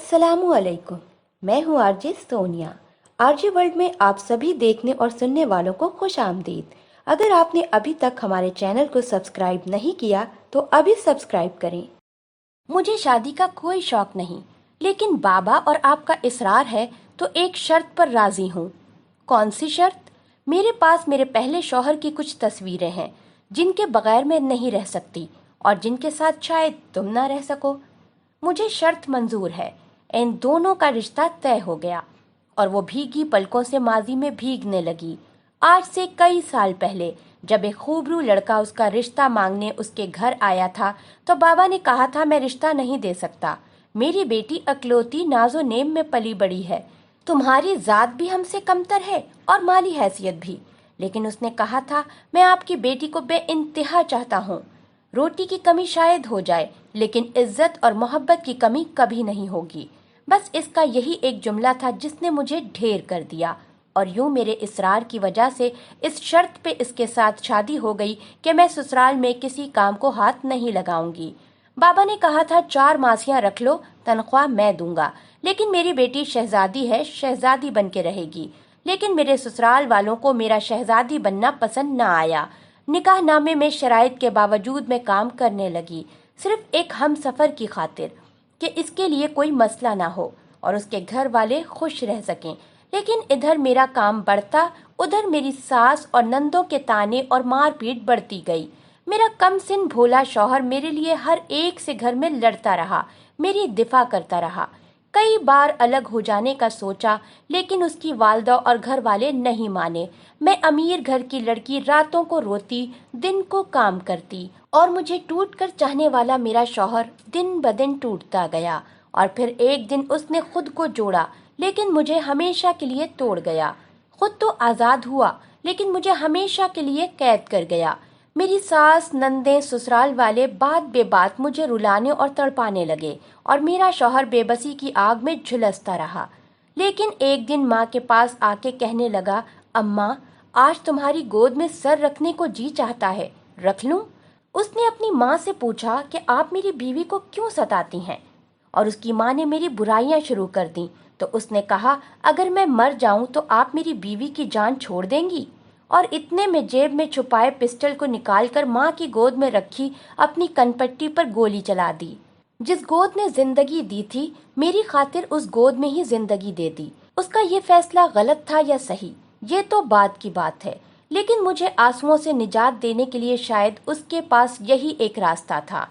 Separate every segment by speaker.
Speaker 1: अस्सलामुअलैकुम। मैं हूँ आरजे सोनिया। आरजे वर्ल्ड में आप सभी देखने और सुनने वालों को खुश आमदीद। अगर आपने अभी तक हमारे चैनल को सब्सक्राइब नहीं किया तो अभी सब्सक्राइब करें। मुझे शादी का कोई शौक नहीं, लेकिन बाबा और आपका इसरार है तो एक शर्त पर राजी हूँ। कौन सी शर्त? मेरे पास मेरे पहले शौहर की कुछ तस्वीरें हैं जिनके बगैर मैं नहीं रह सकती और जिनके साथ शायद तुम ना रह सको। मुझे शर्त मंजूर है। इन दोनों का रिश्ता तय हो गया और वो भीगी पलकों से माजी में भीगने लगी। आज से कई साल पहले जब एक खूबरू लड़का उसका रिश्ता मांगने उसके घर आया था तो बाबा ने कहा था, मैं रिश्ता नहीं दे सकता। मेरी बेटी अकलौती नाजो नेम में पली बड़ी है, तुम्हारी जात भी हमसे कमतर है और माली हैसियत भी। लेकिन उसने कहा था, मैं आपकी बेटी को बेइंतहा चाहता हूँ। रोटी की कमी शायद हो जाए, लेकिन इज्जत और मोहब्बत की कमी कभी नहीं होगी। बस इसका यही एक जुमला था जिसने मुझे ढेर कर दिया और यूं मेरे इसरार की वजह से इस शर्त पे इसके साथ शादी हो गई कि मैं ससुराल में किसी काम को हाथ नहीं लगाऊंगी। बाबा ने कहा था 4 मासियां रख लो, तनख्वाह मैं दूंगा, लेकिन मेरी बेटी शहजादी है, शहजादी बन के रहेगी। लेकिन मेरे ससुराल वालों को मेरा शहजादी बनना पसंद न आया। निकाह नामे में शराइत के बावजूद मैं काम करने लगी, सिर्फ एक हम सफर की खातिर कि इसके लिए कोई मसला ना हो और उसके घर वाले खुश रह सकें। लेकिन इधर मेरा काम बढ़ता, उधर मेरी सास और नंदों के ताने और मारपीट बढ़ती गई। मेरा कम सिन भोला शौहर मेरे लिए हर एक से घर में लड़ता रहा, मेरी दिफा करता रहा। कई बार अलग हो जाने का सोचा, लेकिन उसकी वालदा और घर वाले नहीं माने। मैं अमीर घर की लड़की, रातों को रोती, दिन को काम करती और मुझे टूट कर चाहने वाला मेरा शौहर दिन ब दिन टूटता गया। और फिर एक दिन उसने खुद को जोड़ा, लेकिन मुझे हमेशा के लिए तोड़ गया। खुद तो आज़ाद हुआ, लेकिन मुझे हमेशा के लिए कैद कर गया। मेरी सास, नंदे, ससुराल वाले बात बेबात मुझे रुलाने और तड़पाने लगे और मेरा शौहर बेबसी की आग में झुलसता रहा। लेकिन एक दिन माँ के पास आके कहने लगा, अम्मा आज तुम्हारी गोद में सर रखने को जी चाहता है, रख लूं? उसने अपनी माँ से पूछा कि आप मेरी बीवी को क्यों सताती हैं? और उसकी माँ ने मेरी बुराइयां शुरू कर दी तो उसने कहा, अगर मैं मर जाऊं तो आप मेरी बीवी की जान छोड़ देंगी? और इतने में जेब में छुपाए पिस्टल को निकालकर माँ की गोद में रखी अपनी कनपट्टी पर गोली चला दी। जिस गोद ने जिंदगी दी थी, मेरी खातिर उस गोद में ही जिंदगी दे दी। उसका ये फैसला गलत था या सही, ये तो बाद की बात है, लेकिन मुझे आंसुओं से निजात देने के लिए शायद उसके पास यही एक रास्ता था।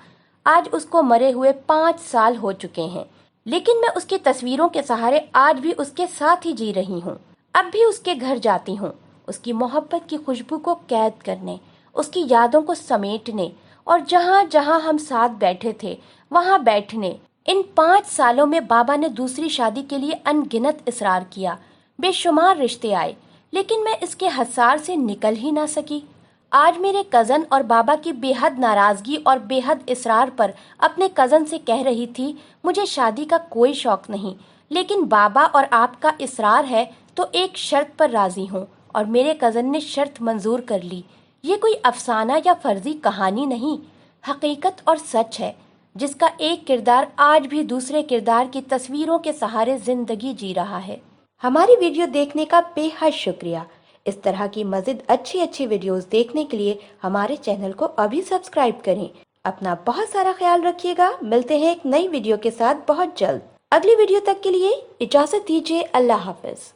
Speaker 1: आज उसको मरे हुए 5 साल हो चुके हैं, लेकिन मैं उसकी तस्वीरों के सहारे आज भी उसके साथ ही जी रही हूँ। अब भी उसके घर जाती हूँ, उसकी मोहब्बत की खुशबू को कैद करने, उसकी यादों को समेटने और जहाँ जहाँ हम साथ बैठे थे वहाँ बैठने। इन 5 सालों में बाबा ने दूसरी शादी के लिए अनगिनत इसरार किया, बेशुमार रिश्ते आए, लेकिन मैं इसके हसार से निकल ही ना सकी। आज मेरे कज़न और बाबा की बेहद नाराज़गी और बेहद इसरार पर अपने कज़न से कह रही थी, मुझे शादी का कोई शौक नहीं, लेकिन बाबा और आपका इसरार है तो एक शर्त पर राज़ी हूँ। और मेरे कज़न ने शर्त मंजूर कर ली। ये कोई अफसाना या फर्जी कहानी नहीं, हकीकत और सच है, जिसका एक किरदार आज भी दूसरे किरदार की तस्वीरों के सहारे जिंदगी जी रहा है। हमारी वीडियो देखने का बेहद शुक्रिया। इस तरह की मज़ीद अच्छी वीडियोस देखने के लिए हमारे चैनल को अभी सब्सक्राइब करें। अपना बहुत सारा ख्याल रखिएगा। मिलते हैं एक नई वीडियो के साथ बहुत जल्द। अगली वीडियो तक के लिए इजाज़त दीजिए। अल्लाह हाफिज।